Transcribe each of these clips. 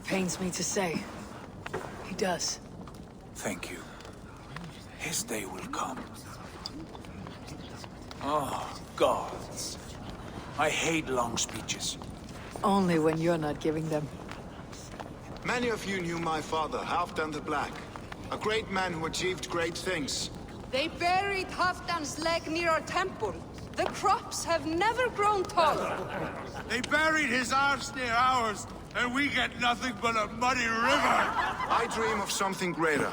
Pains me to say. He does. Thank you. His day will come. Oh, gods. I hate long speeches. Only when you're not giving them. Many of you knew my father, Halfdan the Black. A great man who achieved great things. They buried Halfdan's leg near our temple. The crops have never grown taller. They buried his arse near ours, and we get nothing but a muddy river! I dream of something greater.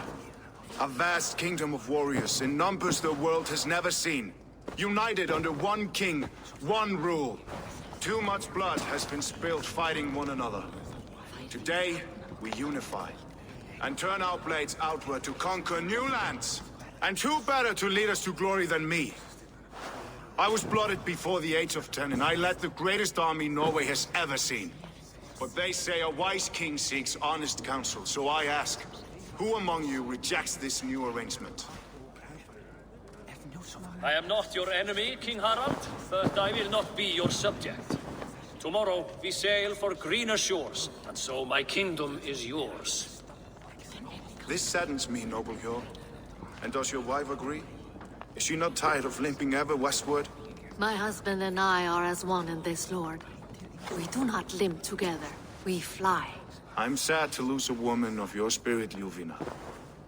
A vast kingdom of warriors in numbers the world has never seen. United under one king, one rule. Too much blood has been spilled fighting one another. Today, we unify. And turn our blades outward to conquer new lands. And who better to lead us to glory than me? I was blooded before the age of 10, and I led the greatest army Norway has ever seen. But they say a wise king seeks honest counsel, so I ask, who among you rejects this new arrangement? I am not your enemy, King Harald, but I will not be your subject. Tomorrow we sail for greener shores, and so my kingdom is yours. This saddens me, noble Hjorl. And does your wife agree? Is she not tired of limping ever westward? My husband and I are as one in this, Lord. We do not limp together. We fly. I'm sad to lose a woman of your spirit, Ljuvina.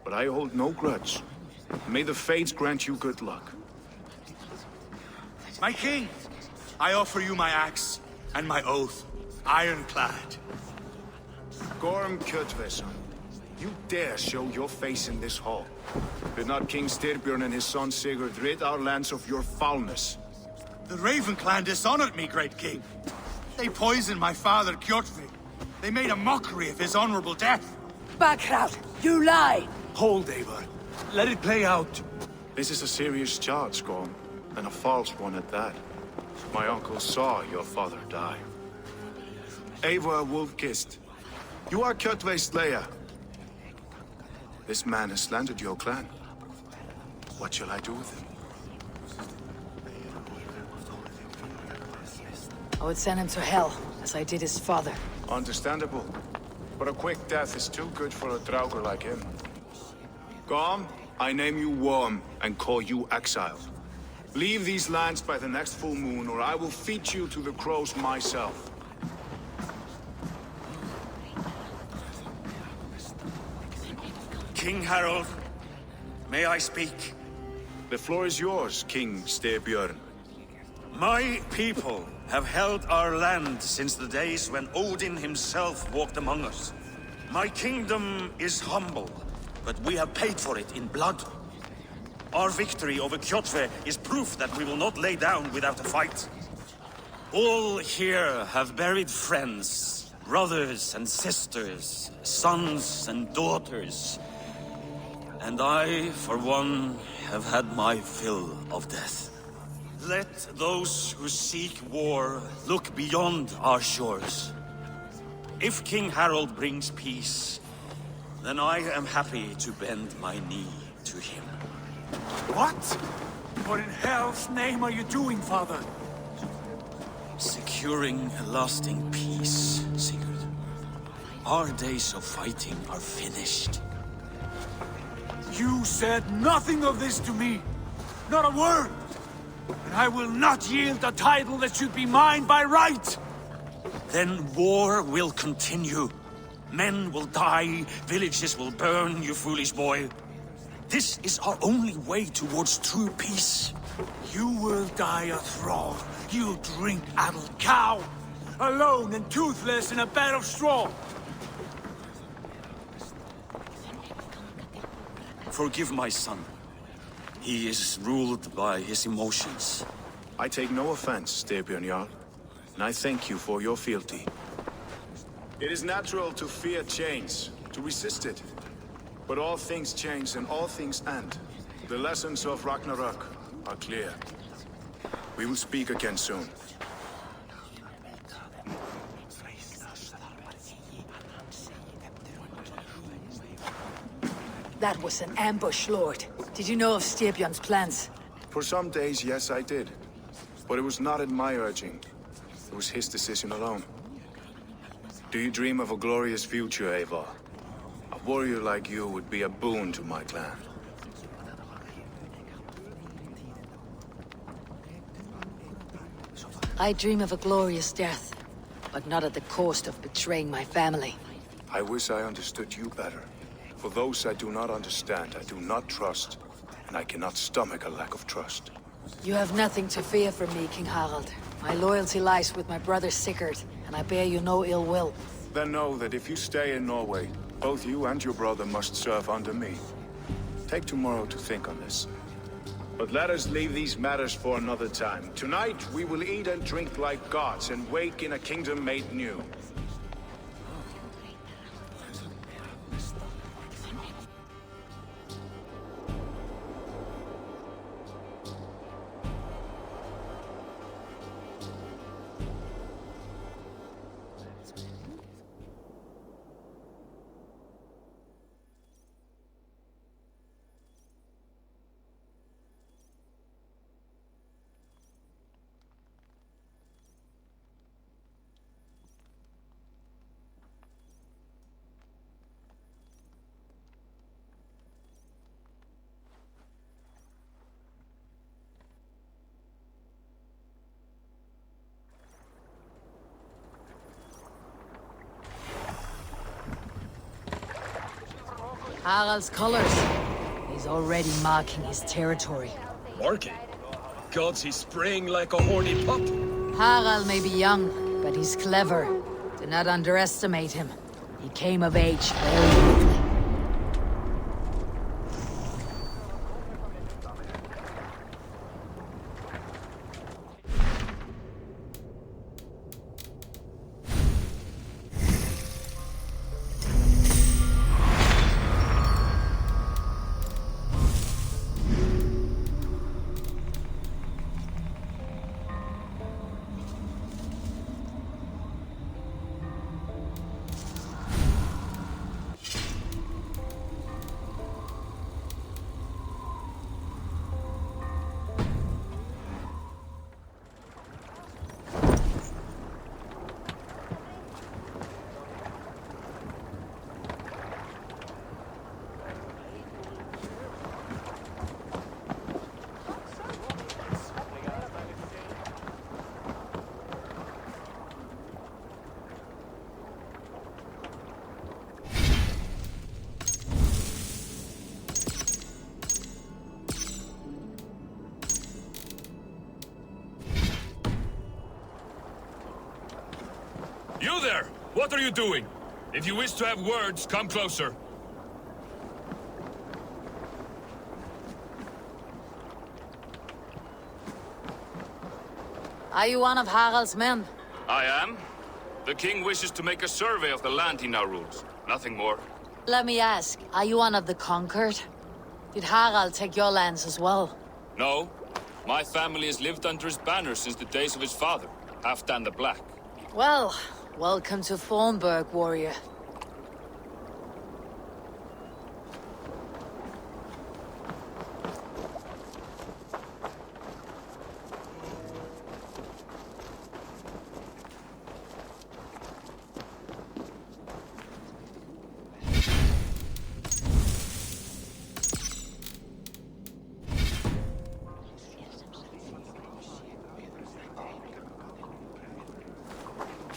But I hold no grudge. May the fates grant you good luck. My king, I offer you my axe and my oath, ironclad. Gorm Kjötveson, you dare show your face in this hall. Did not King Styrbjörn and his son Sigurd rid our lands of your foulness? The Raven clan dishonored me, great king. They poisoned my father, Kjotve. They made a mockery of his honorable death. Backrout! You lie! Hold, Eivor. Let it play out. This is a serious charge, Gorm, and a false one at that. My uncle saw your father die. Eivor Wolf-Kissed, you are Kjotve's slayer. This man has slandered your clan. What shall I do with him? I would send him to hell, as I did his father. Understandable. But a quick death is too good for a Draugr like him. Gorm, I name you Worm and call you exiled. Leave these lands by the next full moon, or I will feed you to the crows myself. King Harald, may I speak? The floor is yours, King Styrbjörn. My people have held our land since the days when Odin himself walked among us. My kingdom is humble, but we have paid for it in blood. Our victory over Kjotve is proof that we will not lay down without a fight. All here have buried friends, brothers and sisters, sons and daughters. And I, for one, have had my fill of death. Let those who seek war look beyond our shores. If King Harald brings peace, then I am happy to bend my knee to him. What? What in hell's name are you doing, father? Securing a lasting peace, Sigurd. Our days of fighting are finished. You said nothing of this to me. Not a word. and I will not yield the title that should be mine by right! Then war will continue. Men will die, villages will burn, you foolish boy. This is our only way towards true peace. You will die a thrall, you drink-addled cow! Alone and toothless in a bed of straw! Forgive my son. He is ruled by his emotions. I take no offense, Styrbjörn Jarl, and I thank you for your fealty. It is natural to fear change, to resist it. But all things change and all things end. The lessons of Ragnarok are clear. We will speak again soon. That was an ambush, Lord. Did you know of Styrbjörn's plans? For some days, yes, I did. But it was not at my urging. It was his decision alone. Do you dream of a glorious future, Eivor? A warrior like you would be a boon to my clan. I dream of a glorious death, but not at the cost of betraying my family. I wish I understood you better. For those I do not understand, I do not trust, and I cannot stomach a lack of trust. You have nothing to fear from me, King Harald. My loyalty lies with my brother Sigurd, and I bear you no ill will. Then know that if you stay in Norway, both you and your brother must serve under me. Take tomorrow to think on this. But let us leave these matters for another time. Tonight, we will eat and drink like gods and wake in a kingdom made new. Harald's colors. He's already marking his territory. Marking? Gods, he's spraying like a horny pup. Harald may be young, but he's clever. Do not underestimate him. He came of age very quickly. You there! What are you doing? If you wish to have words, come closer. Are you one of Harald's men? I am. The king wishes to make a survey of the land he now rules. Nothing more. Let me ask, are you one of the conquered? Did Harald take your lands as well? No. My family has lived under his banner since the days of his father, Halfdan the Black. Well, welcome to Fornburg, warrior.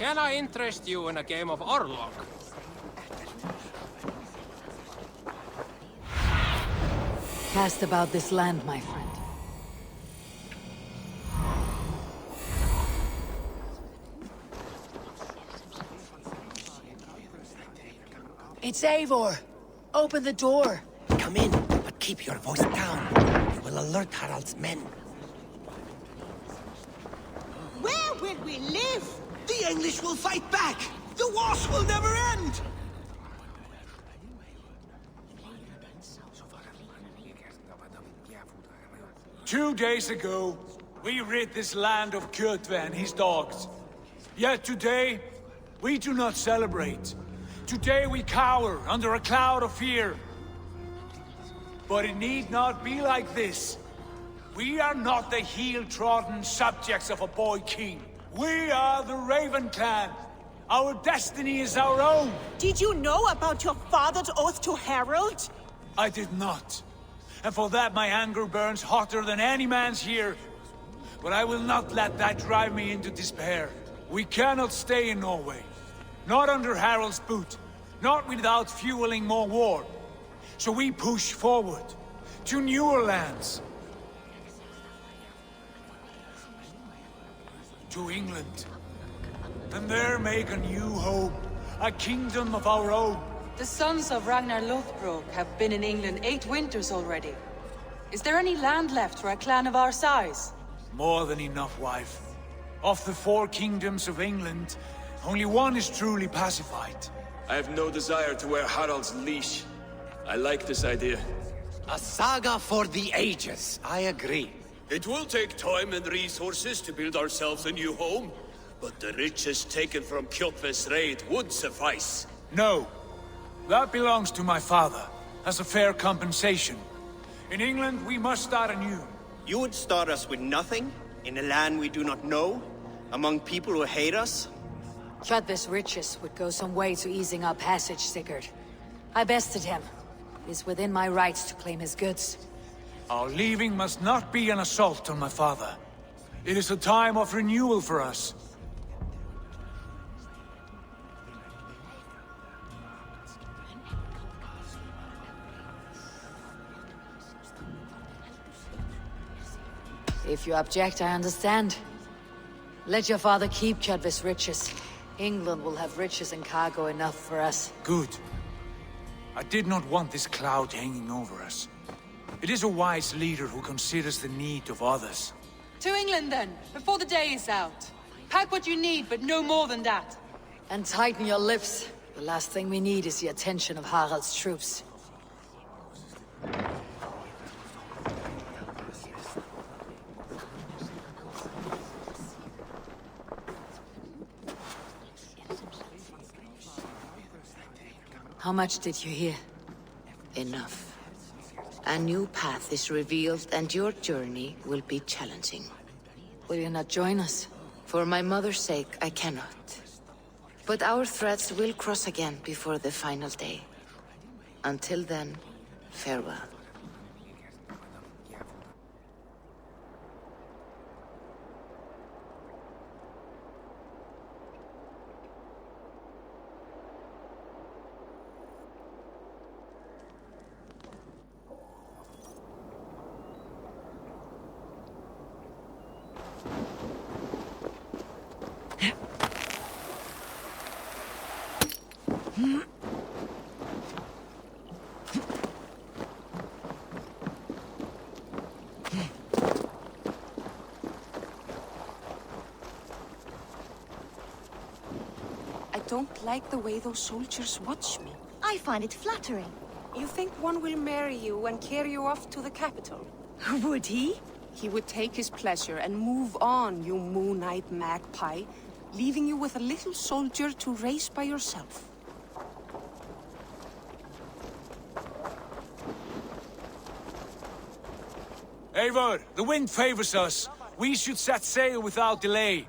Can I interest you in a game of Orlog? Cast about this land, my friend. It's Eivor! Open the door! Come in, but keep your voice down. You will alert Harald's men. Where will we live? The English will fight back! The wars will never end! 2 days ago, we rid this land of Kjotve and his dogs. Yet today, we do not celebrate. Today we cower under a cloud of fear. But it need not be like this. We are not the heel-trodden subjects of a boy king. We are the Raven clan. Our destiny is our own. Did you know about your father's oath to Harald? I did not. And for that my anger burns hotter than any man's here. But I will not let that drive me into despair. We cannot stay in Norway. Not under Harald's boot. Not without fueling more war. So we push forward. To newer lands. To England. And there make a new home. A kingdom of our own. The sons of Ragnar Lothbrok have been in England 8 winters already. Is there any land left for a clan of our size? More than enough, wife. Of the 4 kingdoms of England, only one is truly pacified. I have no desire to wear Harald's leash. I like this idea. A saga for the ages, I agree. It will take time and resources to build ourselves a new home, but the riches taken from Kjotve's raid would suffice. No. That belongs to my father, as a fair compensation. In England, we must start anew. You would start us with nothing? In a land we do not know? Among people who hate us? Kjotve's riches would go some way to easing our passage, Sigurd. I bested him. It is within my rights to claim his goods. Our leaving must not be an assault on my father. It is a time of renewal for us. If you object, I understand. Let your father keep Kjotve's riches. England will have riches and cargo enough for us. Good. I did not want this cloud hanging over us. It is a wise leader who considers the need of others. To England then, before the day is out. Pack what you need, but no more than that. And tighten your lips. The last thing we need is the attention of Harald's troops. How much did you hear? Enough. A new path is revealed and your journey will be challenging. Will you not join us? For my mother's sake, I cannot. But our threads will cross again before the final day. Until then, farewell. I don't like the way those soldiers watch me. I find it flattering. You think one will marry you and carry you off to the capital? Would he? He would take his pleasure and move on, you moon-eyed magpie, leaving you with a little soldier to raise by yourself. Eivor, the wind favors us. We should set sail without delay.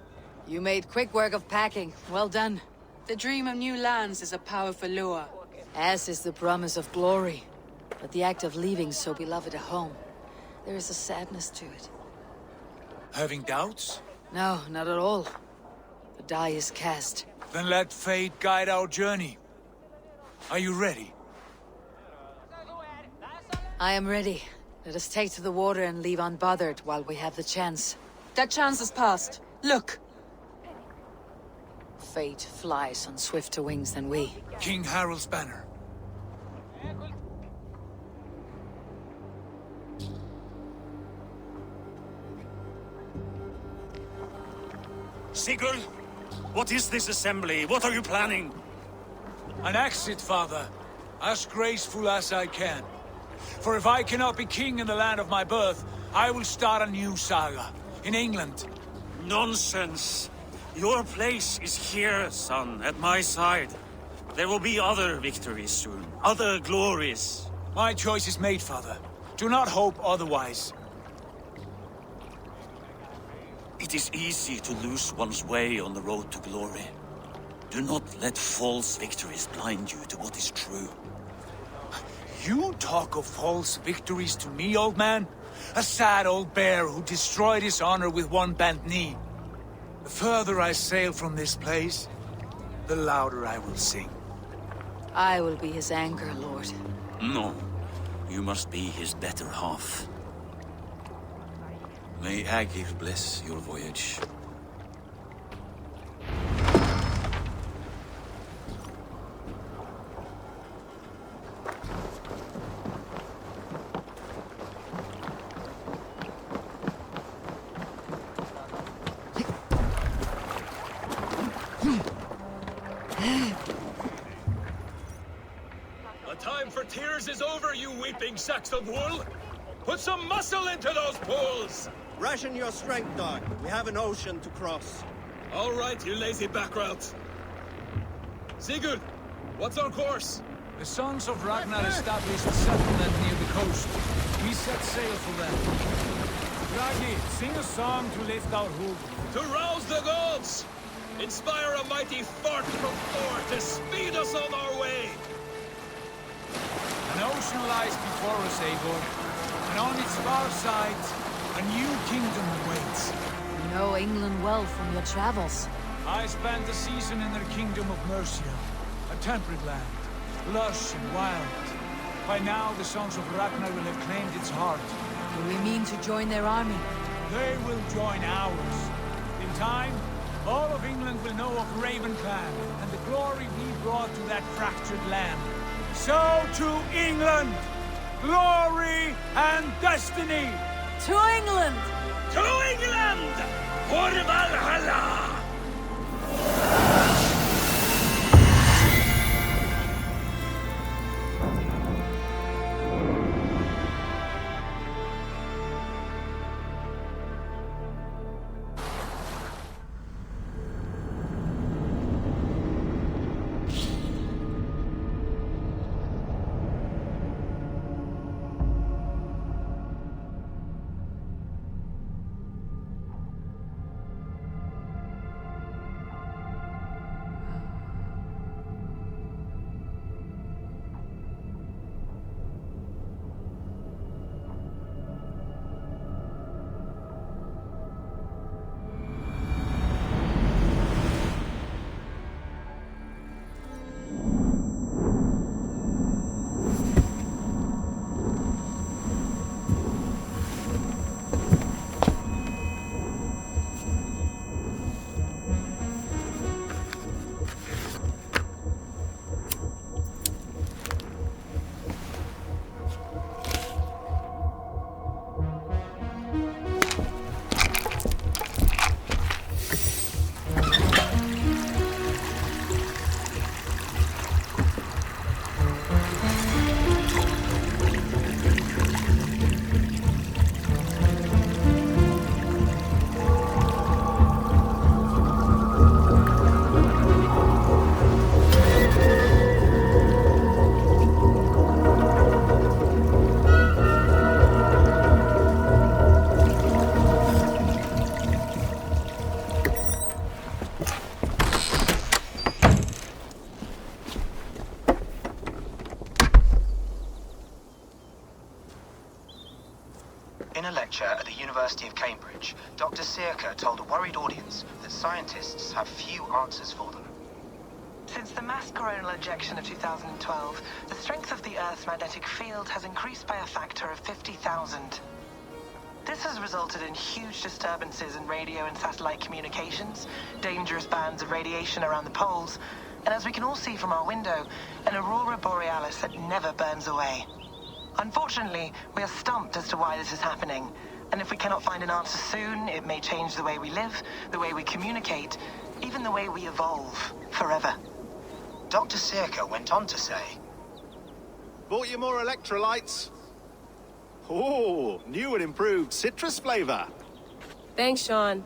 You made quick work of packing. Well done. The dream of new lands is a powerful lure. As is the promise of glory. But the act of leaving so beloved a home, there is a sadness to it. Having doubts? No, not at all. The die is cast. Then let fate guide our journey. Are you ready? I am ready. Let us take to the water and leave unbothered while we have the chance. That chance is past. Look! Fate flies on swifter wings than we. King Harald's banner. Sigurd, what is this assembly? What are you planning? An exit, father. As graceful as I can. For if I cannot be king in the land of my birth, I will start a new saga. In England. Nonsense. Your place is here, son, at my side. There will be other victories soon. Other glories. My choice is made, father. Do not hope otherwise. It is easy to lose one's way on the road to glory. Do not let false victories blind you to what is true. You talk of false victories to me, old man? A sad old bear who destroyed his honor with one bent knee. The further I sail from this place, the louder I will sing. I will be his anchor, Lord. No. You must be his better half. May Agir bless your voyage. The time for tears is over, you weeping sacks of wool! Put some muscle into those pools! Ration your strength, dog. We have an ocean to cross. All right, you lazy backrout. Sigurd, what's our course? The sons of Ragnar established a settlement near the coast. We set sail for them. Ragni, sing a song to lift our hood. To rouse the gods! Inspire a mighty fart from Thor to speed us on our way! An ocean lies before us, Eivor, and on its far side, a new kingdom awaits. You know England well from your travels. I spent a season in their kingdom of Mercia, a temperate land, lush and wild. By now, the sons of Ragnar will have claimed its heart. Do we mean to join their army? They will join ours. In time, all of England will know of Raven Clan and the glory we brought to that fractured land. So to England! Glory and destiny! To England! To England! For Valhalla! In a lecture at the University of Cambridge, Dr. Circa told a worried audience that scientists have few answers for them. Since the mass coronal ejection of 2012, the strength of the Earth's magnetic field has increased by a factor of 50,000. This has resulted in huge disturbances in radio and satellite communications, dangerous bands of radiation around the poles, and as we can all see from our window, an aurora borealis that never burns away. Unfortunately, we are stumped as to why this is happening, and if we cannot find an answer soon, it may change the way we live, the way we communicate, even the way we evolve, forever. Dr. Circa went on to say, Bought you more electrolytes? Oh, new and improved citrus flavor. Thanks, Sean.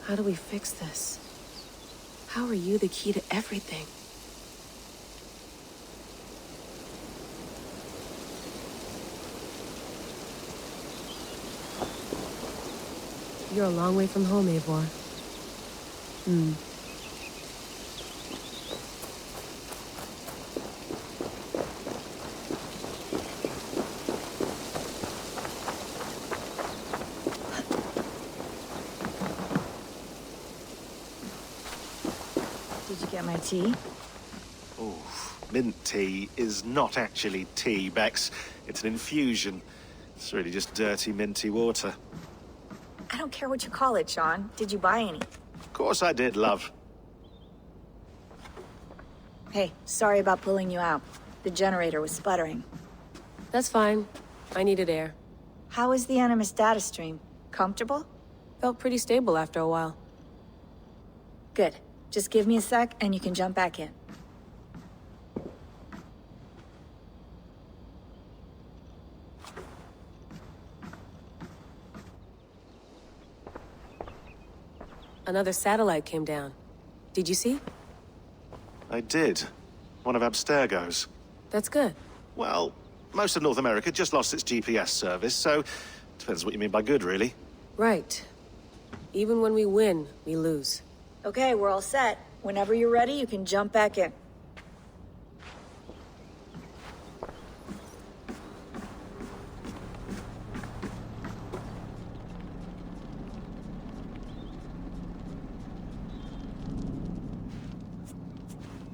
How do we fix this? How are you the key to everything? You're a long way from home, Eivor. Did you get my tea? Oh, mint tea is not actually tea, Bex. It's an infusion. It's really just dirty, minty water. I don't care what you call it, Sean. Did you buy any? Of course I did, love. Hey, sorry about pulling you out. The generator was sputtering. That's fine. I needed air. How is the Animus data stream? Comfortable? Felt pretty stable after a while. Good. Just give me a sec and you can jump back in. Another satellite came down. Did you see? I did. One of Abstergo's. That's good. Well, most of North America just lost its GPS service, so depends what you mean by good, really. Right. Even when we win, we lose. Okay, we're all set. Whenever you're ready, you can jump back in.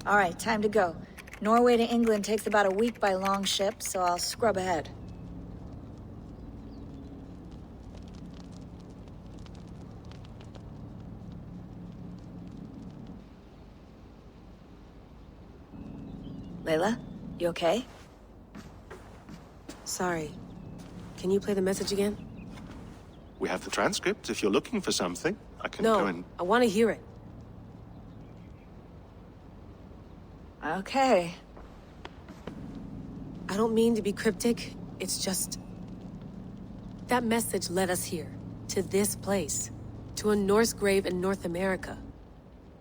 All right, time to go. Norway to England takes about a week by long ship, so I'll scrub ahead. Layla, you okay? Sorry. Can you play the message again? We have the transcript. If you're looking for something, I can go and... No, I want to hear it. Okay. I don't mean to be cryptic. It's just... that message led us here. To this place. To a Norse grave in North America.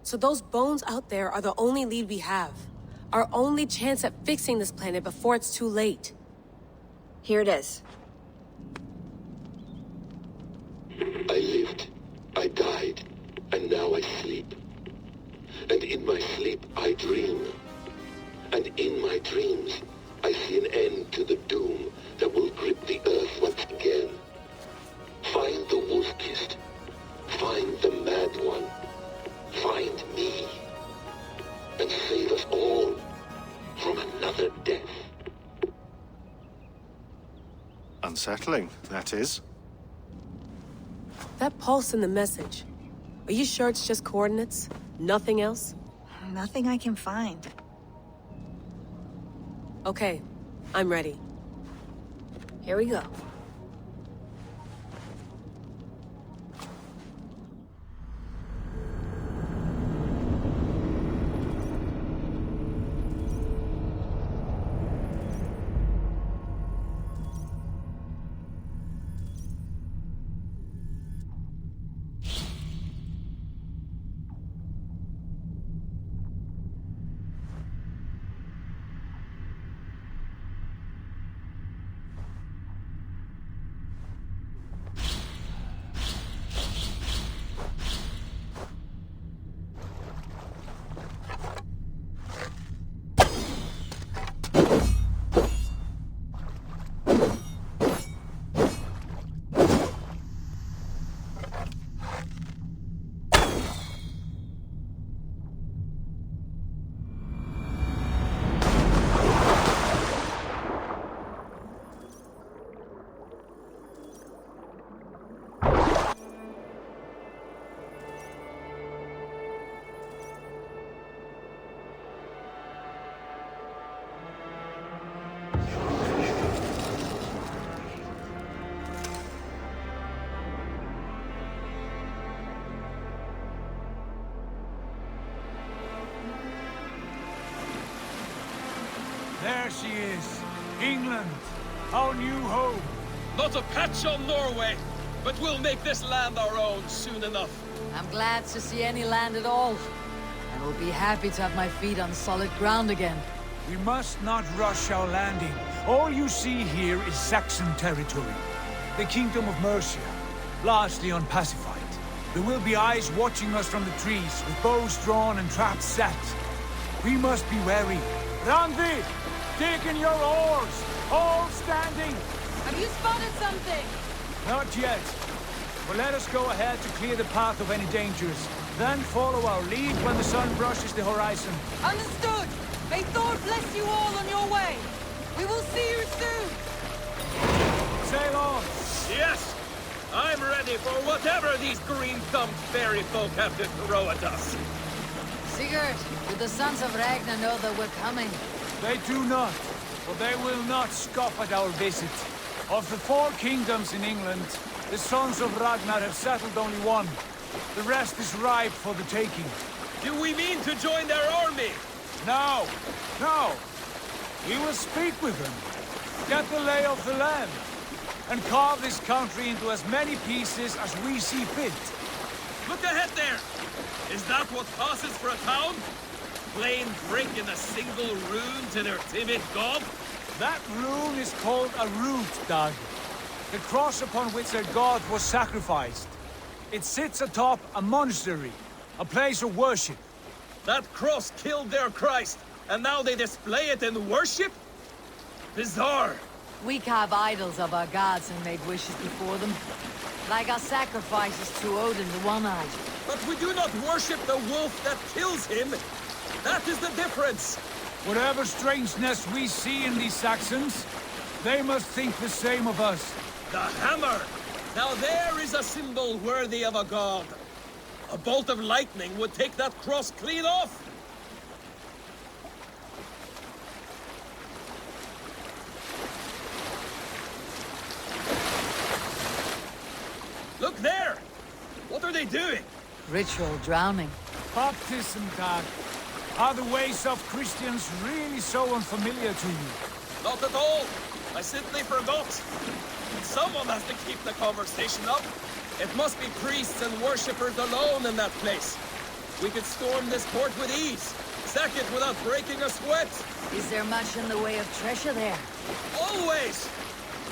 So those bones out there are the only lead we have. Our only chance at fixing this planet before it's too late. Here it is. I lived, I died, and now I sleep. And in my sleep I dream. And in my dreams, I see an end to the doom that will grip the earth once again. Find the wolf-kissed. Find the mad one. Find me. And save us all from another death. Unsettling, that is. That pulse in the message. Are you sure it's just coordinates? Nothing else? Nothing I can find. Okay, I'm ready. Here we go. she is. England, our new home. Not a patch on Norway, but we'll make this land our own soon enough. I'm glad to see any land at all. I will be happy to have my feet on solid ground again. We must not rush our landing. All you see here is Saxon territory. The Kingdom of Mercia, largely unpacified. There will be eyes watching us from the trees, with bows drawn and traps set. We must be wary. Randvi! Dig in your oars! All standing! Have you spotted something? Not yet. But let us go ahead to clear the path of any dangers. Then follow our lead when the sun brushes the horizon. Understood! May Thor bless you all on your way! We will see you soon! Sail on! Yes! I'm ready for whatever these green-thumbed fairy folk have to throw at us. Sigurd, do the sons of Ragnar know that we're coming? They do not, but they will not scoff at our visit. Of the 4 kingdoms in England, the sons of Ragnar have settled only one. The rest is ripe for the taking. Do we mean to join their army? No, no. We will speak with them, get the lay of the land, and carve this country into as many pieces as we see fit. Look ahead there! Is that what passes for a town? Plain brick in a single rune to their timid god? That rune is called a root, Dag. The cross upon which their god was sacrificed. It sits atop a monastery, a place of worship. That cross killed their Christ, and now they display it in worship? Bizarre. We carve idols of our gods and make wishes before them. Like our sacrifices to Odin the One-Eyed. But we do not worship the wolf that kills him. That is the difference. Whatever strangeness we see in these Saxons, they must think the same of us. The hammer! Now there is a symbol worthy of a god. A bolt of lightning would take that cross clean off. Look there! What are they doing? Ritual drowning. Baptism, Dag. Are the ways of Christians really so unfamiliar to you? Not at all. I simply forgot. Someone has to keep the conversation up. It must be priests and worshippers alone in that place. We could storm this port with ease. Sack it without breaking a sweat. Is there much in the way of treasure there? Always!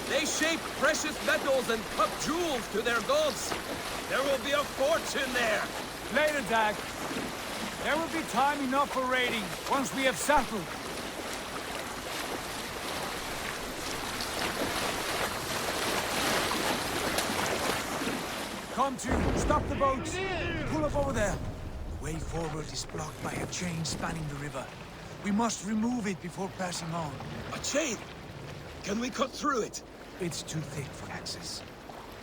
They shape precious metals and cut jewels to their gods. There will be a fortune there. Later, Dag. There will be time enough for raiding, once we have settled. Come to, stop the boats. Pull up over there. The way forward is blocked by a chain spanning the river. We must remove it before passing on. A chain? Can we cut through it? It's too thick for access.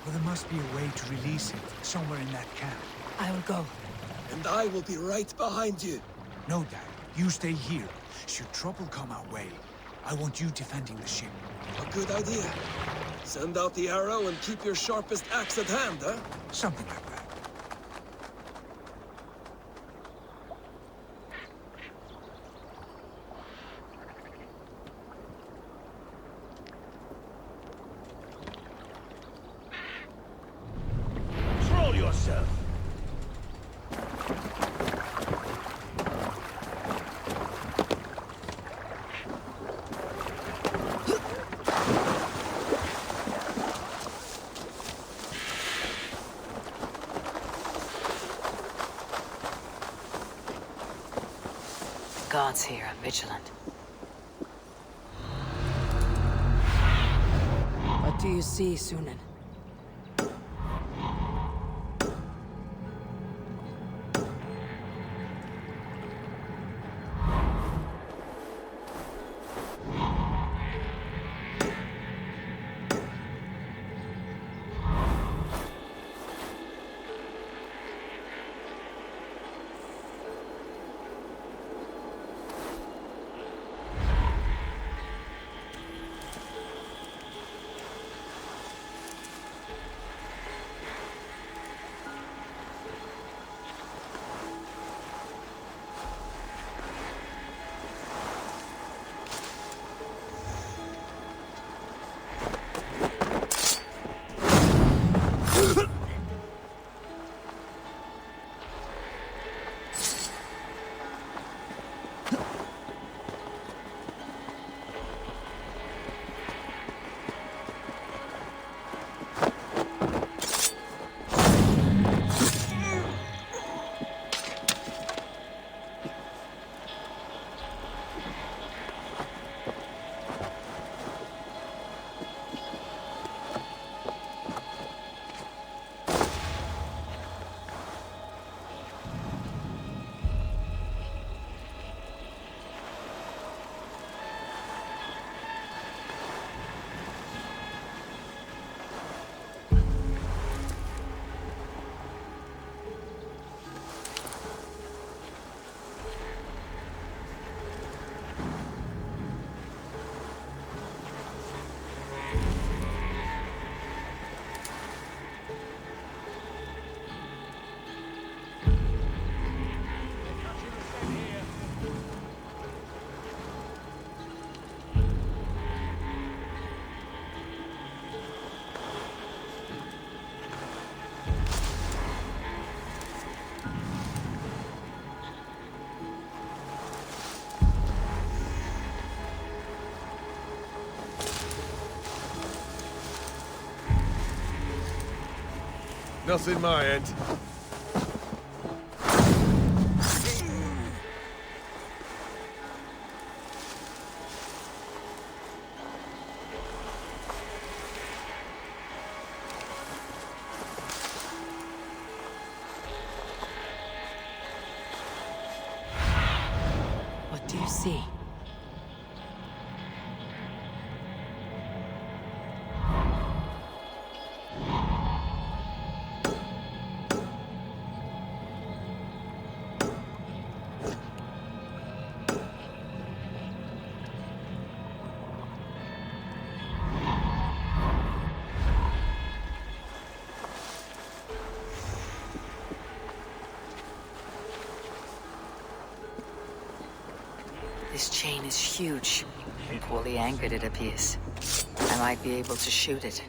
But there must be a way to release it, somewhere in that camp. I will go. And I will be right behind you. No, Dad. You stay here. Should trouble come our way, I want you defending the ship. A good idea. Send out the arrow and keep your sharpest axe at hand, huh? Something like that. Control yourself! Gods here are vigilant. What do you see, Sunan? Nothing my end. What do you see? This chain is huge. Equally anchored, it appears. I might be able to shoot it.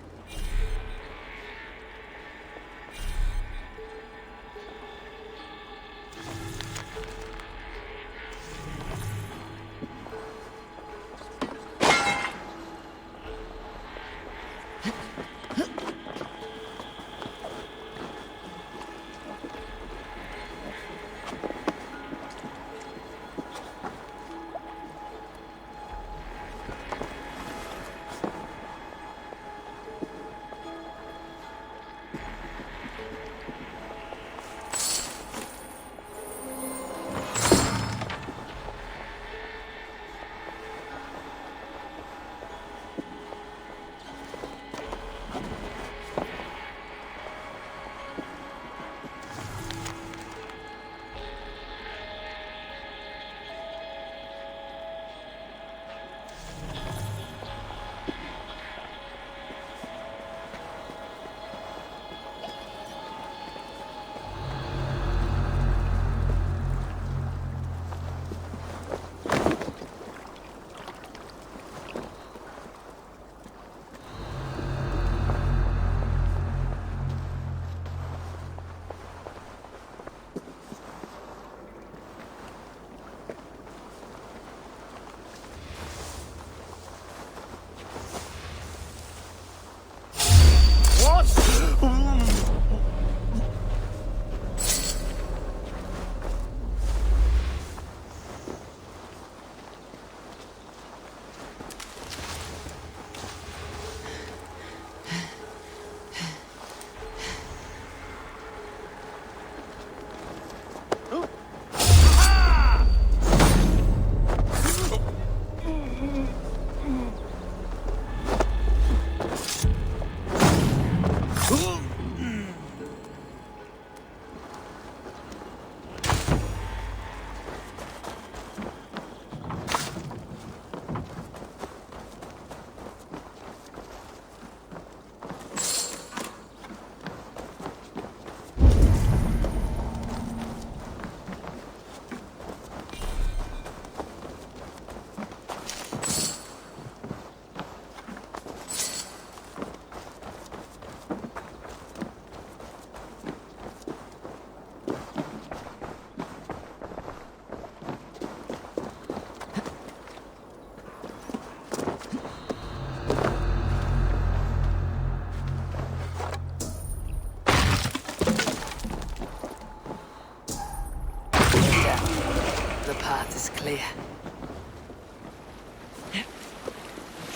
The path is clear.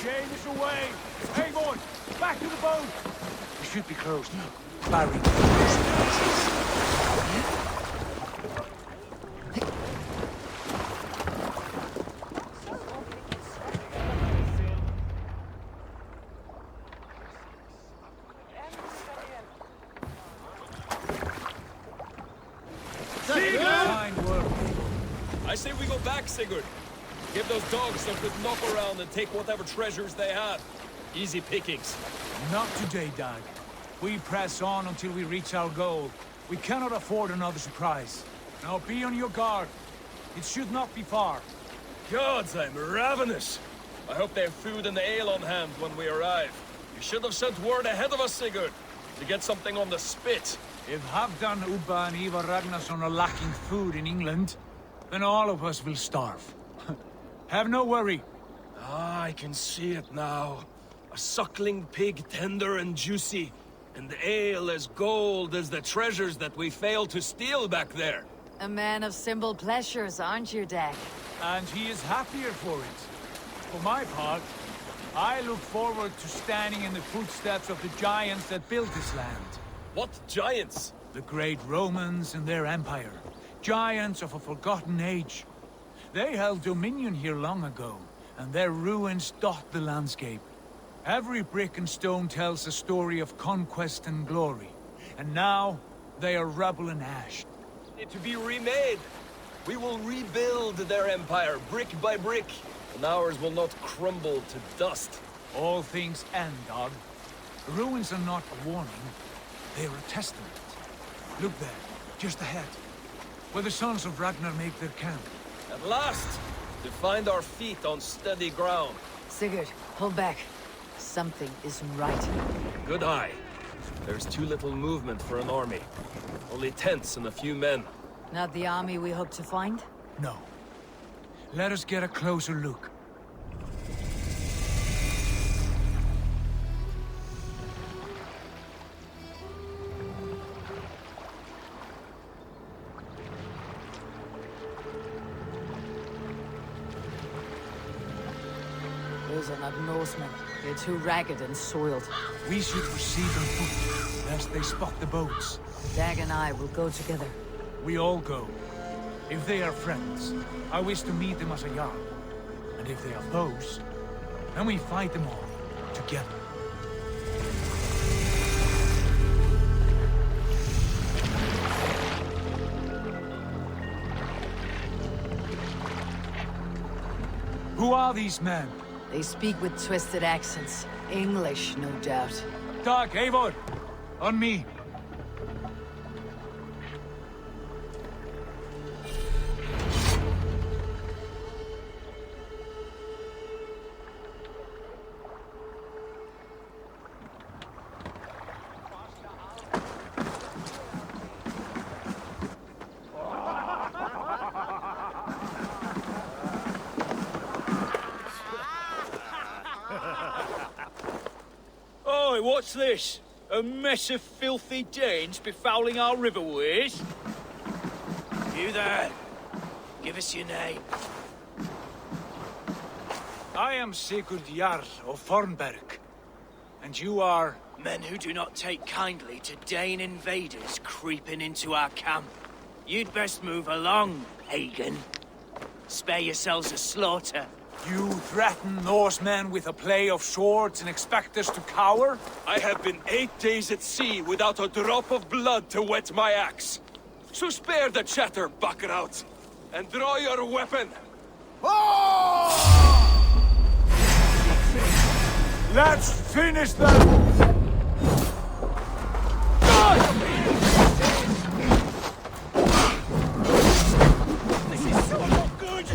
Chain is away! Hey, boy! Back to the boat! We should be close now. Barry. Fine work. I say we go back, Sigurd. Give those dogs some good knock around and take whatever treasures they have. Easy pickings. Not today, Dag. We press on until we reach our goal. We cannot afford another surprise. Now be on your guard. It should not be far. Gods, I'm ravenous. I hope they have food and ale on hand when we arrive. You should have sent word ahead of us, Sigurd, to get something on the spit. If Halfdan, Ubba and Ivar Ragnarsson are lacking food in England, then all of us will starve. Have no worry. Ah, I can see it now. A suckling pig, tender and juicy. And the ale as gold as the treasures that we failed to steal back there. A man of simple pleasures, aren't you, Dag? And he is happier for it. For my part, I look forward to standing in the footsteps of the giants that built this land. What giants? The great Romans and their empire. Giants of a forgotten age. They held dominion here long ago, and their ruins dot the landscape. Every brick and stone tells a story of conquest and glory. And now, they are rubble and ash. To be remade. We will rebuild their empire, brick by brick. And ours will not crumble to dust. All things end, dog. The ruins are not a warning. They are a testament. Look there, just ahead. Where the sons of Ragnar make their camp. At last! To find our feet on steady ground. Sigurd, hold back. Something isn't right. Good eye. There's too little movement for an army. Only tents and a few men. Not the army we hope to find? No. Let us get a closer look. Those are not Norsemen. They're too ragged and soiled. We should proceed on foot, lest they spot the boats. Dag and I will go together. We all go. If they are friends, I wish to meet them as a Jarl. And if they are foes, then we fight them all, together. Who are these men? They speak with twisted accents. English, no doubt. Dag, Eivor! On me! Oi, what's this? A mess of filthy Danes befouling our riverways? You there. Give us your name. I am Sigurd Jarl of Fornberg. And you are? Men who do not take kindly to Dane invaders creeping into our camp. You'd best move along, Hagen. Spare yourselves a slaughter. You threaten Norsemen with a play of swords and expect us to cower? I have been 8 days at sea without a drop of blood to wet my axe. So spare the chatter, Buckerout, and draw your weapon. Let's finish them! This is so not good!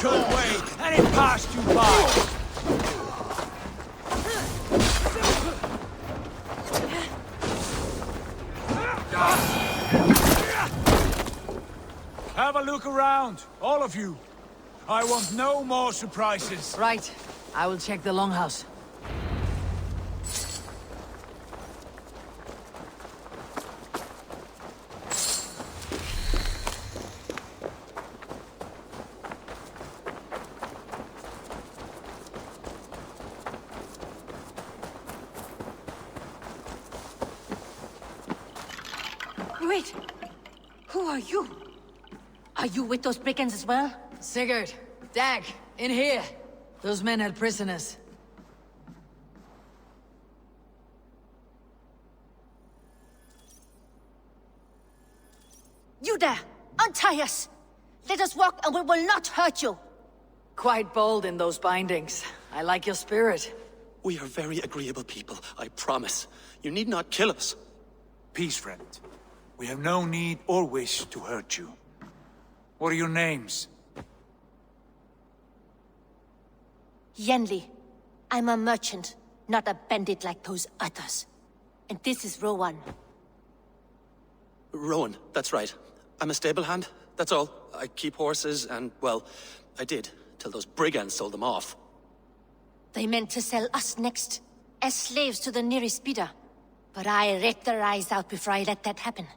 Good way, and it passed you by! Have a look around, all of you. I want no more surprises. Right. I will check the longhouse. Wait! Who are you? Are you with those brigands as well? Sigurd, Dag, in here. Those men had prisoners. there! Untie us! Let us walk and we will not hurt you! Quite bold in those bindings. I like your spirit. We are very agreeable people, I promise. You need not kill us. Peace, friend. We have no need or wish to hurt you. What are your names? Yenli. I'm a merchant, not a bandit like those others. And this is Rowan. Rowan, that's right. I'm a stable hand, that's all. I keep horses and, well, I did, till those brigands sold them off. They meant to sell us next, as slaves to the nearest bidder. But I ripped their eyes out before I let that happen.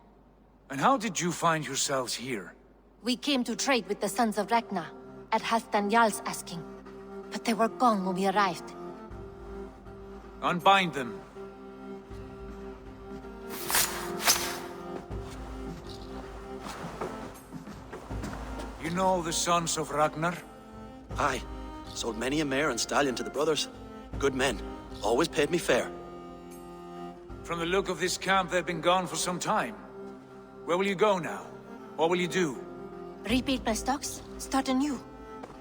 And how did you find yourselves here? We came to trade with the Sons of Ragnar, at Halfdan Jarl's asking. But they were gone when we arrived. Unbind them. You know the Sons of Ragnar? Aye. Sold many a mare and stallion to the brothers. Good men. Always paid me fair. From the look of this camp, they've been gone for some time. Where will you go now? What will you do? Rebuild my stocks, start anew.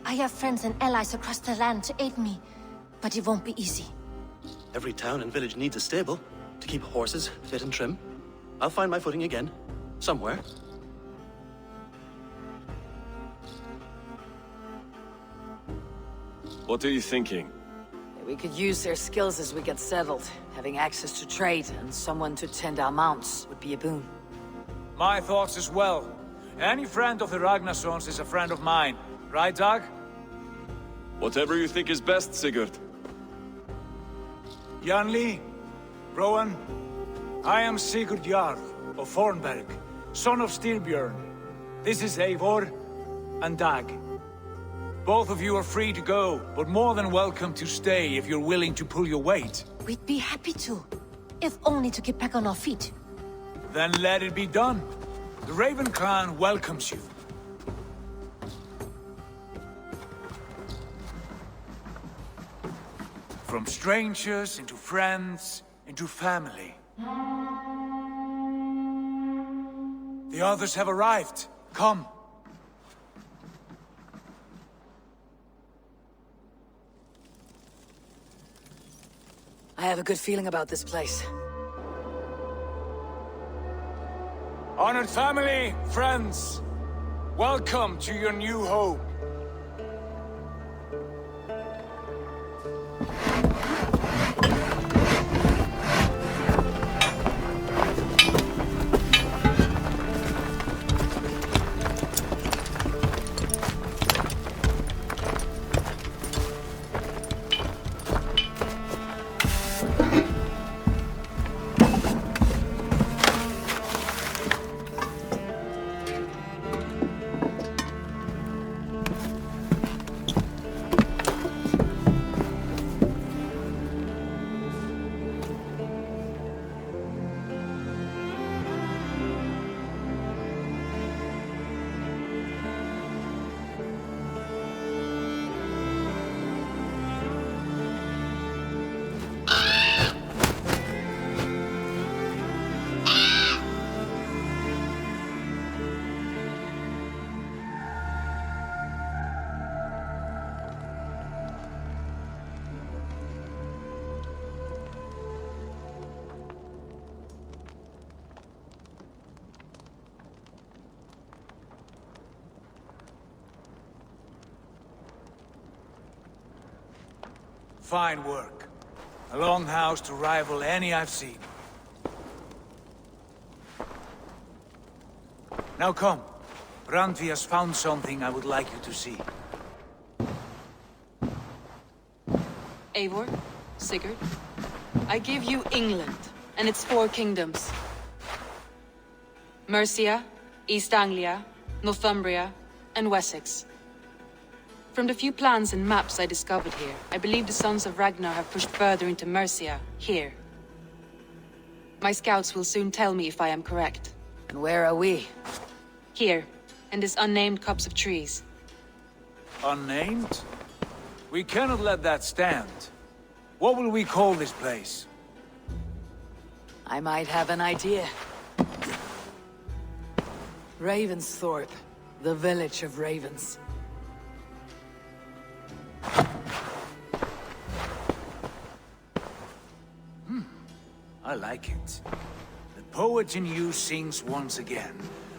I have friends and allies across the land to aid me, but it won't be easy. Every town and village needs a stable, to keep horses fit and trim. I'll find my footing again. Somewhere. What are you thinking? We could use their skills as we get settled. Having access to trade and someone to tend our mounts would be a boon. My thoughts as well. Any friend of the Ragnarsons is a friend of mine. Right, Dag? Whatever you think is best, Sigurd. Janli, Rowan, I am Sigurd Jarl of Fornberg, son of Styrbjörn. This is Eivor and Dag. Both of you are free to go, but more than welcome to stay if you're willing to pull your weight. We'd be happy to, if only to get back on our feet. Then let it be done. The Raven Clan welcomes you. From strangers into friends, into family. The others have arrived. Come. I have a good feeling about this place. Honored family, friends, welcome to your new home. Fine work. A longhouse to rival any I've seen. Now come. Randvi has found something I would like you to see. Eivor, Sigurd, I give you England and its 4 kingdoms. Mercia, East Anglia, Northumbria, and Wessex. From the few plans and maps I discovered here, I believe the Sons of Ragnar have pushed further into Mercia, here. My scouts will soon tell me if I am correct. And where are we? Here, in this unnamed copse of trees. Unnamed? We cannot let that stand. What will we call this place? I might have an idea. Ravensthorpe, the village of ravens. I like it. The poet in you sings once again.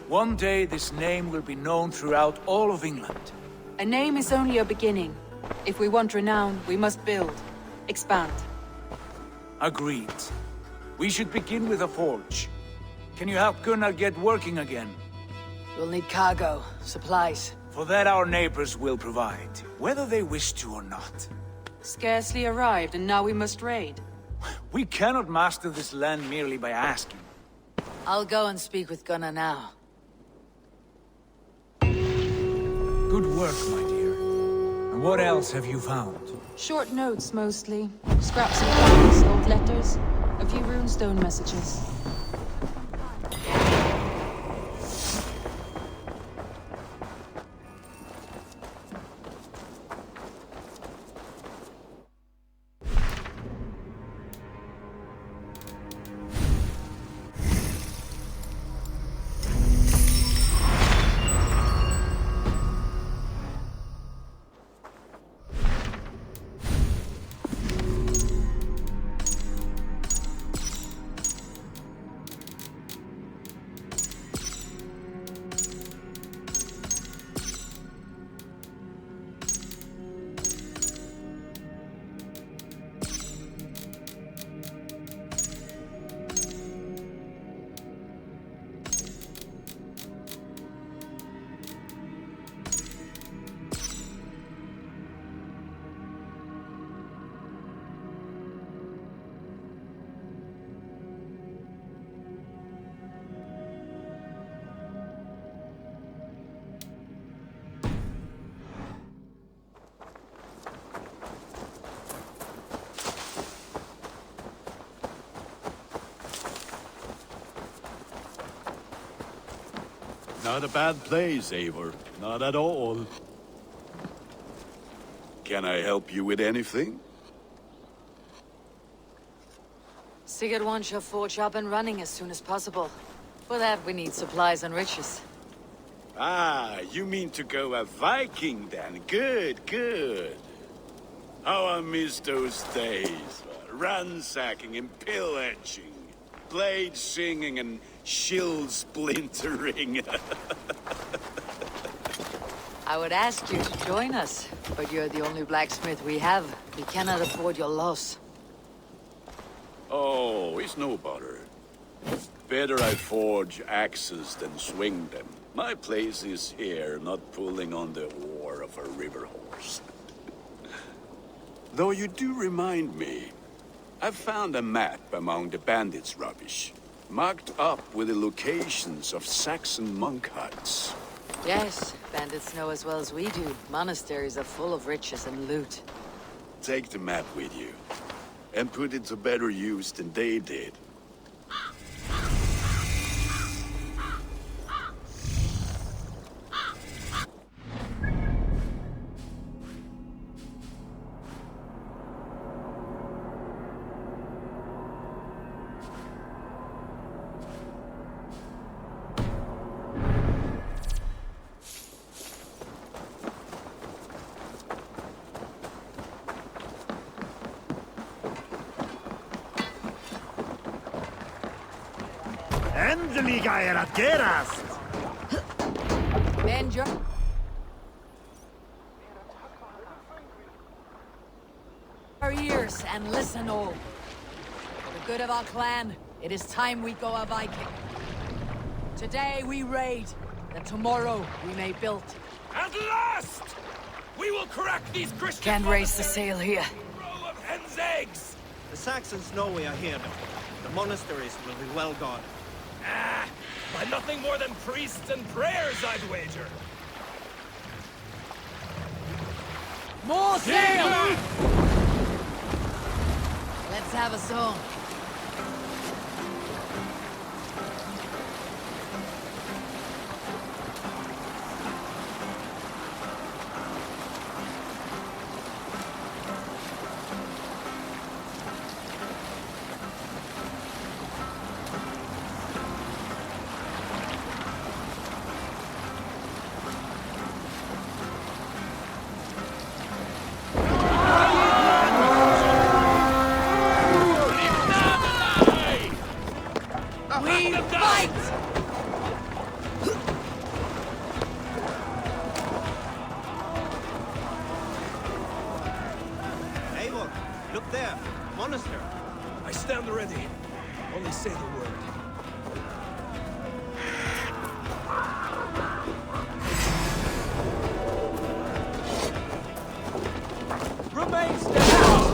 One day this name will be known throughout all of England. A name is only a beginning. If we want renown, we must build, expand. Agreed. We should begin with a forge. Can you help Gunnar get working again? We'll need cargo, supplies. For that our neighbors will provide, whether they wish to or not. Scarcely arrived, and now we must raid. We cannot master this land merely by asking. I'll go and speak with Gunnar now. Good work, my dear. And what else have you found? Short notes, mostly. Scraps of plans, old letters, a few runestone messages. Not a bad place, Eivor. Not at all. Can I help you with anything? Sigurd wants your forge up and running as soon as possible. For that, we need supplies and riches. Ah, you mean to go a Viking then? Good, good. How I miss those days. Ransacking and pillaging. Blade singing and shield splintering. I would ask you to join us, but you're the only blacksmith we have. We cannot afford your loss. Oh, it's no bother. Better I forge axes than swing them. My place is here, not pulling on the oar of a river horse. Though you do remind me, I've found a map among the bandits' rubbish, marked up with the locations of Saxon monk huts. Yes, bandits know as well as we do. Monasteries are full of riches and loot. Take the map with you, and put it to better use than they did. Endelig er at gerast! Bend your... our ears and listen all. For the good of our clan, it is time we go a Viking. Today we raid, that tomorrow we may build. At last! We will crack these Christian... Can't raise the sail here. Row of hen's eggs! The Saxons know we are here, though. The monasteries will be well guarded. Ah, by nothing more than priests and prayers, I'd wager. More sail! Let's have a song. strength! Eivor, look there. Monastery. I stand ready. Only say the word. Remain steadfast!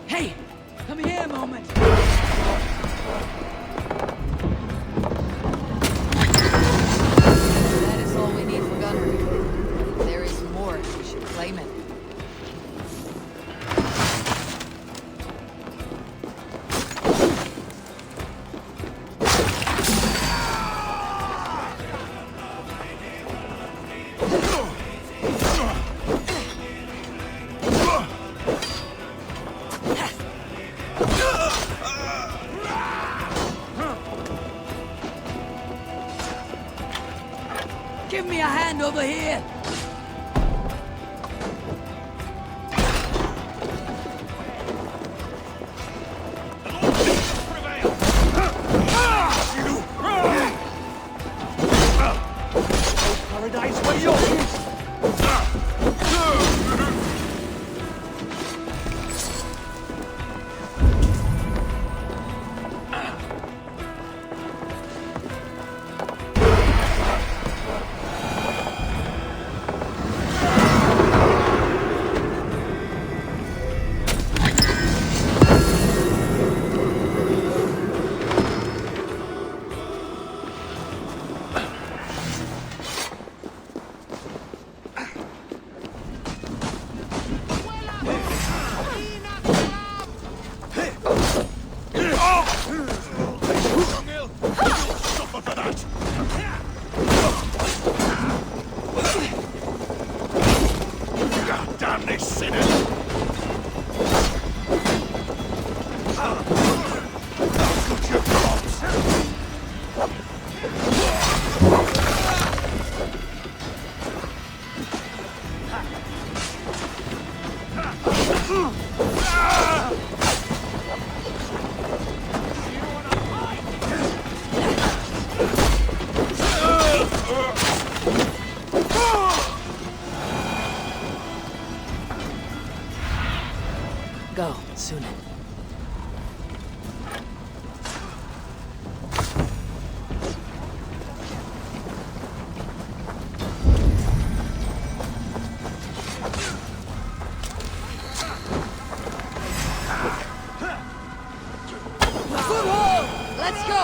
Hey! Come here a moment! That is all we need for gunnery. If there is more, we should claim it. Give me a hand over here! Paradise where yours! Damn this sinner! Go, Sunan. Foothold! Let's go!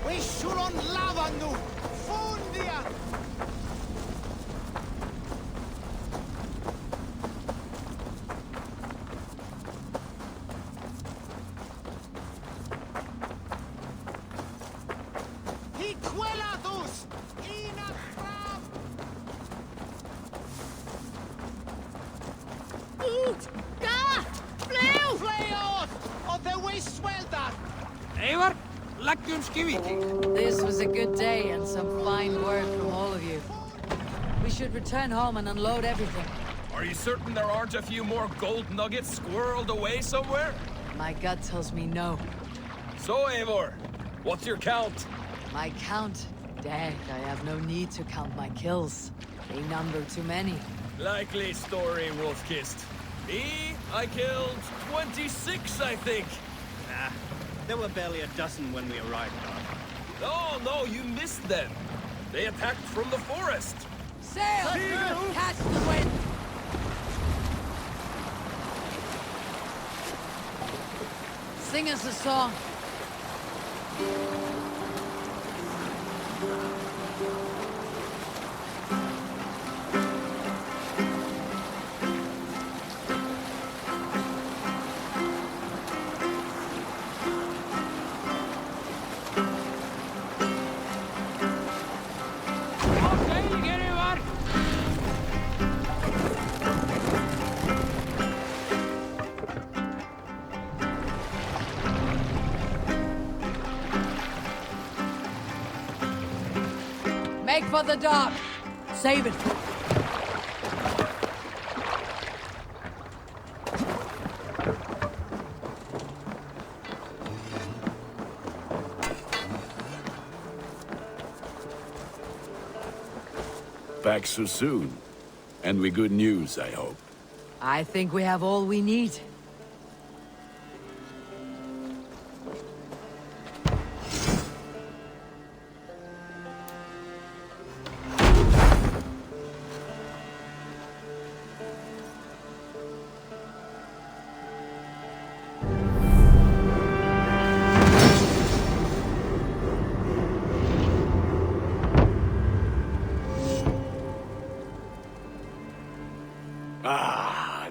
We should on lava nu! Fundia! Hiquelatus! Inafram! Ut! Ga! Fleu! Fleot! Of the way swelter! Eivor, this was a good day and some fine work from all of you. We should return home and unload everything. Are you certain there aren't a few more gold nuggets squirreled away somewhere? My gut tells me no. So, Eivor, what's your count? My count? Dag, I have no need to count my kills. They number too many. Likely story, Wolf-Kissed. Me, I killed 26, I think. There were barely a dozen when we arrived. No, you missed them. They attacked from the forest. Sail! Catch the wind! Sing us a song. Make for the dock. Save it. Back so soon. And with good news, I hope. I think we have all we need.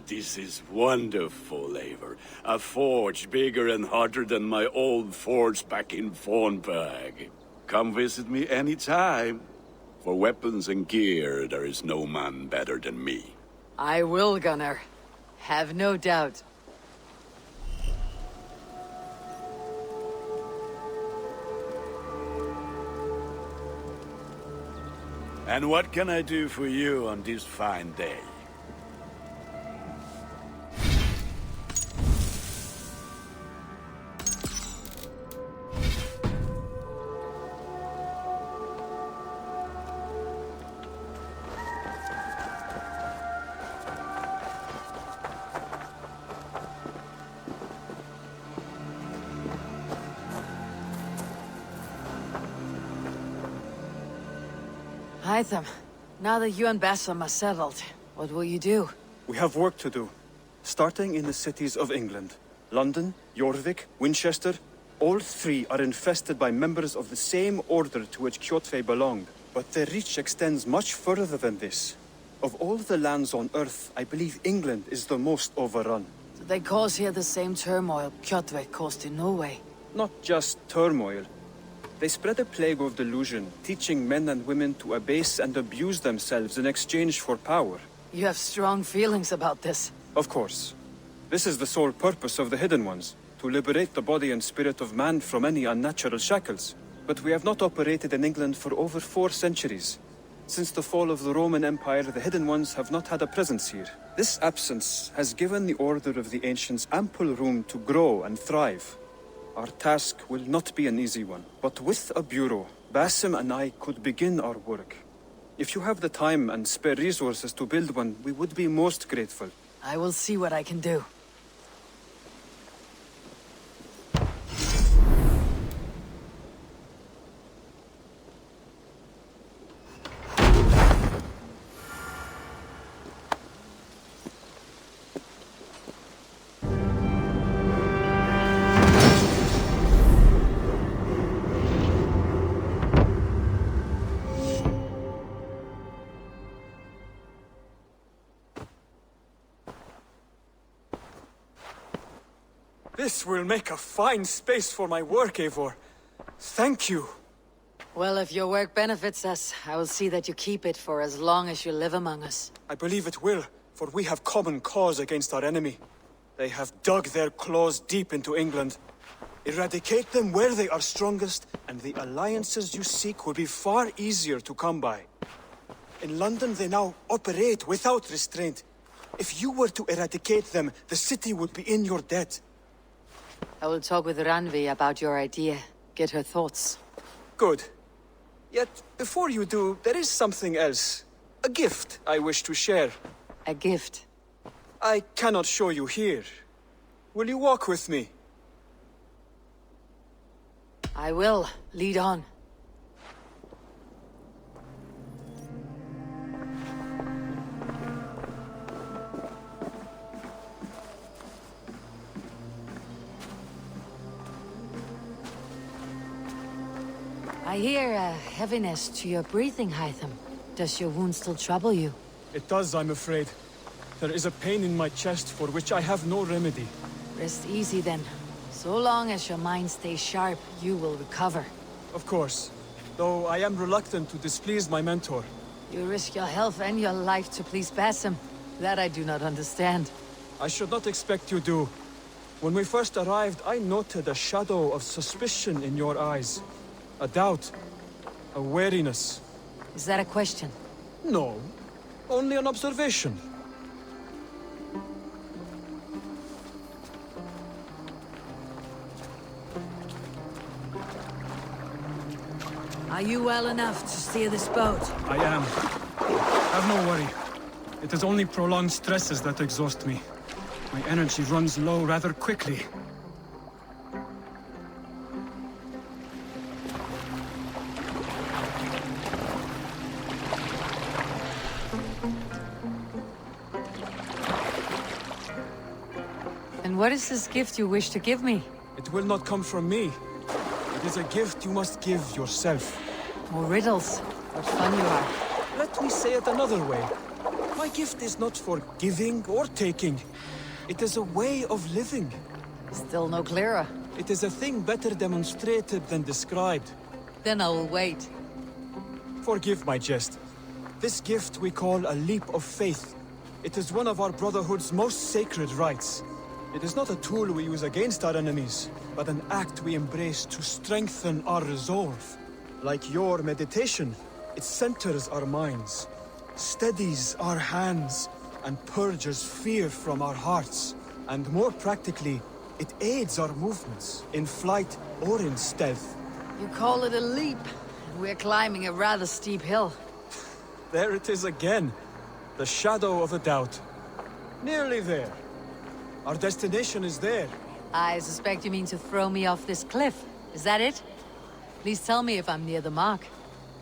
This is wonderful, Eivor. A forge bigger and hotter than my old forge back in Fornburg. Come visit me anytime. For weapons and gear, there is no man better than me. I will, Gunnar. Have no doubt. And what can I do for you on this fine day? Hytham, now that you and Bassam are settled, what will you do? We have work to do. Starting in the cities of England. London, Jorvik, Winchester, all three are infested by members of the same order to which Kjotve belonged. But their reach extends much further than this. Of all the lands on Earth, I believe England is the most overrun. So they cause here the same turmoil Kjotve caused in Norway. Not just turmoil. They spread a plague of delusion, teaching men and women to abase and abuse themselves in exchange for power. You have strong feelings about this. Of course. This is the sole purpose of the Hidden Ones, to liberate the body and spirit of man from any unnatural shackles. But we have not operated in England for over 4 centuries. Since the fall of the Roman Empire, the Hidden Ones have not had a presence here. This absence has given the Order of the Ancients ample room to grow and thrive. Our task will not be an easy one, but with a bureau, Basim and I could begin our work. If you have the time and spare resources to build one, we would be most grateful. I will see what I can do. This will make a fine space for my work, Eivor. Thank you. Well, if your work benefits us, I will see that you keep it for as long as you live among us. I believe it will, for we have common cause against our enemy. They have dug their claws deep into England. Eradicate them where they are strongest, and the alliances you seek will be far easier to come by. In London, they now operate without restraint. If you were to eradicate them, the city would be in your debt. I will talk with Ranvi about your idea. Get her thoughts. Good. Yet, before you do, there is something else. A gift I wish to share. A gift? I cannot show you here. Will you walk with me? I will. Lead on. I hear a heaviness to your breathing, Hytham. Does your wound still trouble you? It does, I'm afraid. There is a pain in my chest for which I have no remedy. Rest easy then. So long as your mind stays sharp, you will recover. Of course. Though I am reluctant to displease my mentor. You risk your health and your life to please Basim. That I do not understand. I should not expect you do. When we first arrived, I noted a shadow of suspicion in your eyes. A doubt. A wariness. Is that a question? No. Only an observation. Are you well enough to steer this boat? I am. Have no worry. It is only prolonged stresses that exhaust me. My energy runs low rather quickly. And what is this gift you wish to give me? It will not come from me. It is a gift you must give yourself. More riddles. What fun you are. Let me say it another way. My gift is not for giving or taking. It is a way of living. Still no clearer. It is a thing better demonstrated than described. Then I will wait. Forgive my jest. This gift we call a leap of faith. It is one of our Brotherhood's most sacred rites. It is not a tool we use against our enemies, but an act we embrace to strengthen our resolve. Like your meditation, it centers our minds, steadies our hands, and purges fear from our hearts. And more practically, it aids our movements, in flight or in stealth. You call it a leap, and we're climbing a rather steep hill. There it is again, the shadow of a doubt. Nearly there. Our destination is there. I suspect you mean to throw me off this cliff. Is that it? Please tell me if I'm near the mark.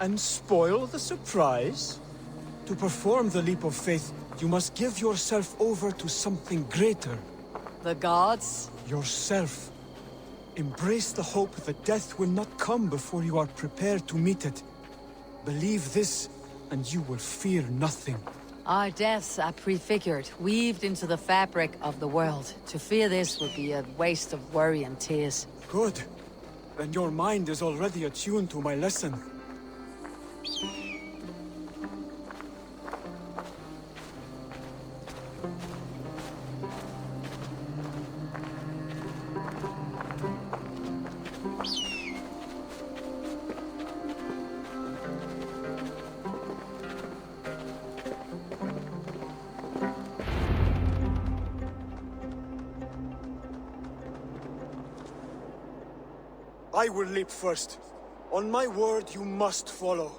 And spoil the surprise? To perform the leap of faith, you must give yourself over to something greater. The gods? Yourself. Embrace the hope that death will not come before you are prepared to meet it. Believe this, and you will fear nothing. Our deaths are prefigured, weaved into the fabric of the world. To fear this would be a waste of worry and tears. Good. Then your mind is already attuned to my lesson. I will leap first. On my word, you must follow.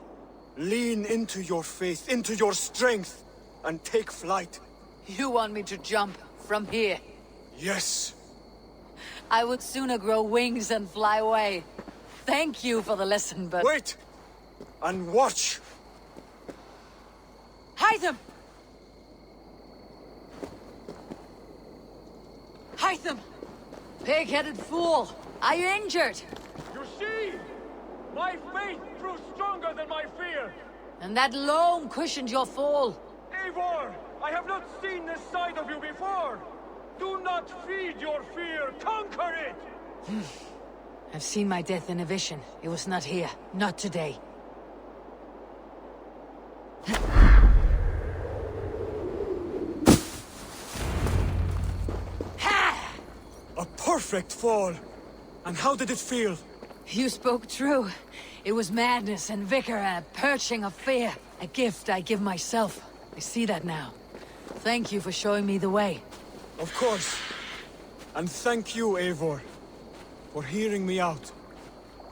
Lean into your faith, into your strength, and take flight. You want me to jump from here? Yes. I would sooner grow wings and fly away. Thank you for the lesson, but... Wait! And watch! Hytham! Hytham! Pig-headed fool! Are you injured? You see? My faith grew stronger than my fear! And that loam cushioned your fall. Eivor! I have not seen this side of you before! Do not feed your fear, conquer it! I've seen my death in a vision. It was not here. Not today. A perfect fall! And how did it feel? You spoke true. It was madness and vigor and a purging of fear. A gift I give myself. I see that now. Thank you for showing me the way. Of course. And thank you, Eivor, for hearing me out.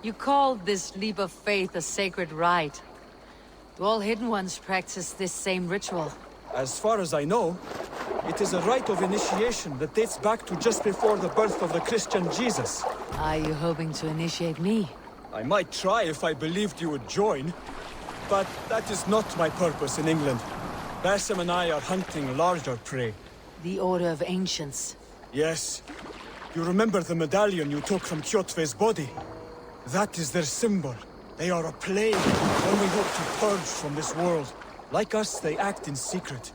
You called this leap of faith a sacred rite. Do all Hidden Ones practice this same ritual? As far as I know, It is a rite of initiation that dates back to just before the birth of the Christian Jesus. Are you hoping to initiate me? I might try if I believed you would join, but that is not my purpose in England. Basim and I are hunting larger prey. The Order of Ancients. Yes. You remember the medallion you took from Kjotve's body? That is their symbol. They are a plague, one we hope to purge from this world. Like us, they act in secret.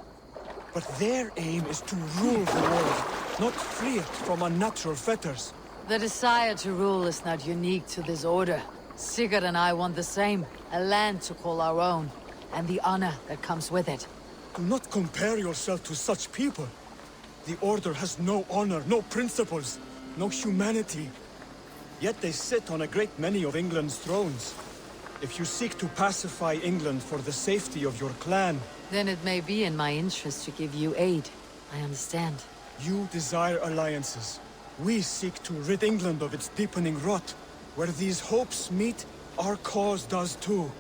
But their aim is to rule the world, not free it from unnatural fetters. The desire to rule is not unique to this order. Sigurd and I want the same. A land to call our own, and the honor that comes with it. Do not compare yourself to such people. The Order has no honor, no principles, no humanity. Yet they sit on a great many of England's thrones. If you seek to pacify England for the safety of your clan... Then it may be in my interest to give you aid. I understand. You desire alliances. We seek to rid England of its deepening rot. Where these hopes meet, our cause does too.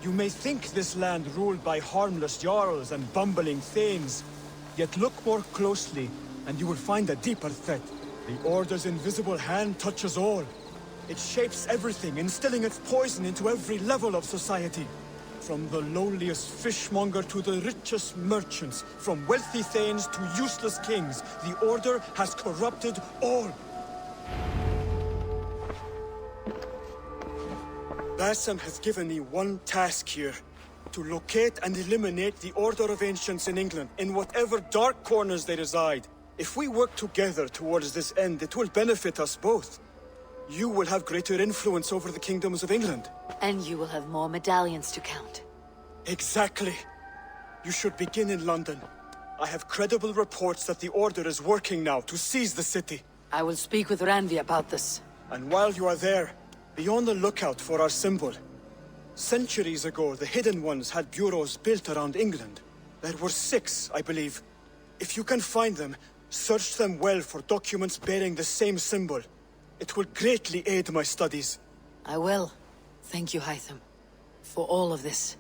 You may think this land ruled by harmless jarls and bumbling thanes. Yet look more closely, and you will find a deeper threat. The Order's invisible hand touches all. It shapes everything, instilling its poison into every level of society. From the lowliest fishmonger to the richest merchants, from wealthy thanes to useless kings, the Order has corrupted all. Basim has given me one task here. To locate and eliminate the Order of Ancients in England, in whatever dark corners they reside. If we work together towards this end, it will benefit us both. You will have greater influence over the kingdoms of England. And you will have more medallions to count. Exactly. You should begin in London. I have credible reports that the Order is working now to seize the city. I will speak with Randvi about this. And while you are there, be on the lookout for our symbol. Centuries ago, the Hidden Ones had bureaus built around England. There were 6, I believe. If you can find them, search them well for documents bearing the same symbol. It will greatly aid my studies. I will. Thank you, Hytham, for all of this.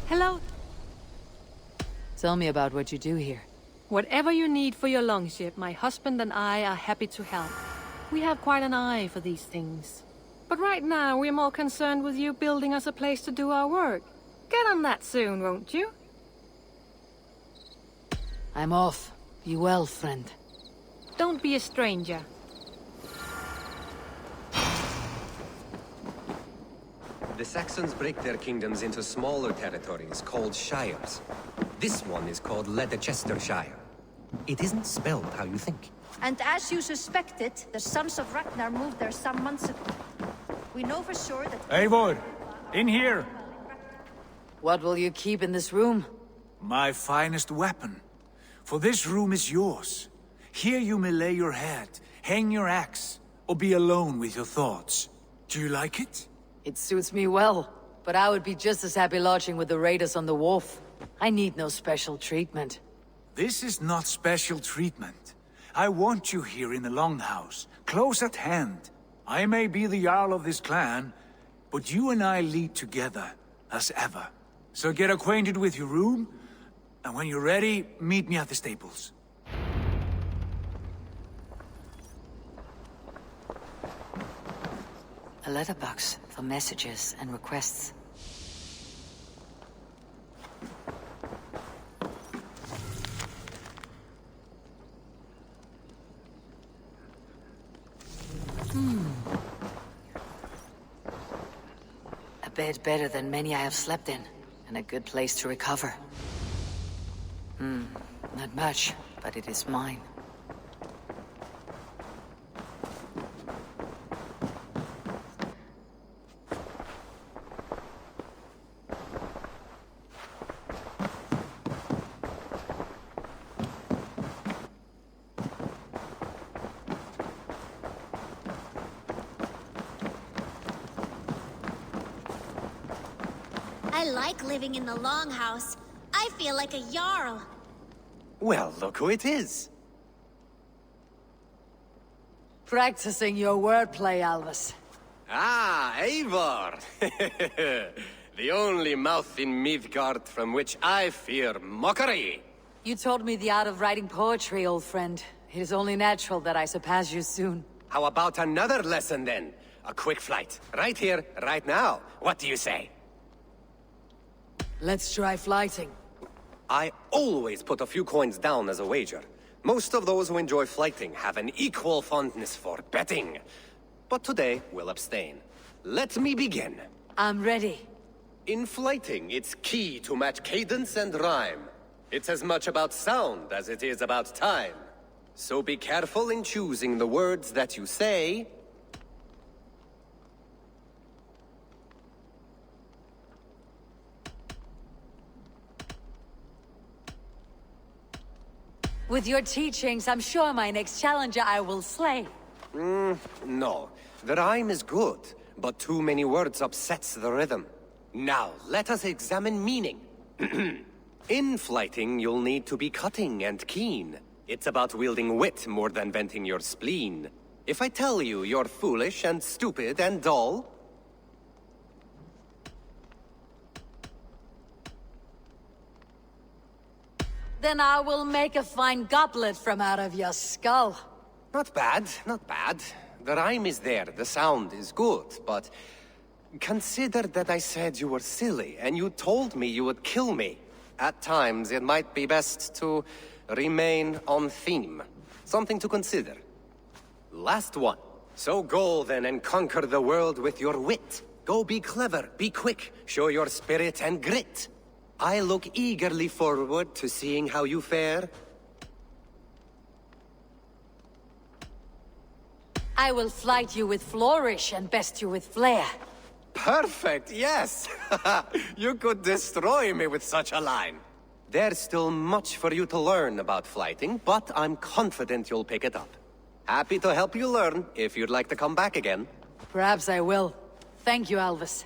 Hello. Tell me about what you do here. Whatever you need for your longship, my husband and I are happy to help. We have quite an eye for these things. But right now, we're more concerned with you building us a place to do our work. Get on that soon, won't you? I'm off. Be well, friend. Don't be a stranger. The Saxons break their kingdoms into smaller territories called shires. This one is called Leicestershire. It isn't spelled how you think. And as you suspected, the sons of Ragnar moved there some months ago. We know for sure that... Eivor! In here! What will you keep in this room? My finest weapon. For this room is yours. Here you may lay your head, hang your axe, or be alone with your thoughts. Do you like it? It suits me well, but I would be just as happy lodging with the raiders on the wharf. I need no special treatment. This is not special treatment. I want you here in the Longhouse, close at hand. I may be the Jarl of this clan, but you and I lead together, as ever. So get acquainted with your room, and when you're ready, meet me at the stables. A letterbox for messages and requests. A bed better than many I have slept in, and a good place to recover. Not much, but it is mine. I like living in the Longhouse. I feel like a Jarl. Well, look who it is. Practicing your wordplay, Alvis. Ah, Eivor! The only mouth in Midgard from which I fear mockery. You told me the art of writing poetry, old friend. It is only natural that I surpass you soon. How about another lesson then? A quick flight. Right here, right now. What do you say? Let's try flighting. I always put a few coins down as a wager. Most of those who enjoy flighting have an equal fondness for betting. But today, we'll abstain. Let me begin. I'm ready. In flighting, it's key to match cadence and rhyme. It's as much about sound as it is about time. So be careful in choosing the words that you say. With your teachings, I'm sure my next challenger I will slay. No. The rhyme is good, but too many words upsets the rhythm. Now, let us examine meaning. In flighting, you'll need to be cutting and keen. It's about wielding wit more than venting your spleen. If I tell you you're foolish and stupid and dull, then I will make a fine goblet from out of your skull. Not bad, not bad. The rhyme is there, the sound is good, but consider that I said you were silly, and you told me you would kill me. At times, it might be best to remain on theme. Something to consider. Last one. So go then and conquer the world with your wit. Go be clever, be quick, show your spirit and grit. I look eagerly forward to seeing how you fare. I will flight you with flourish and best you with flair. Perfect, yes! You could destroy me with such a line. There's still much for you to learn about flighting, but I'm confident you'll pick it up. Happy to help you learn if you'd like to come back again. Perhaps I will. Thank you, Alvis.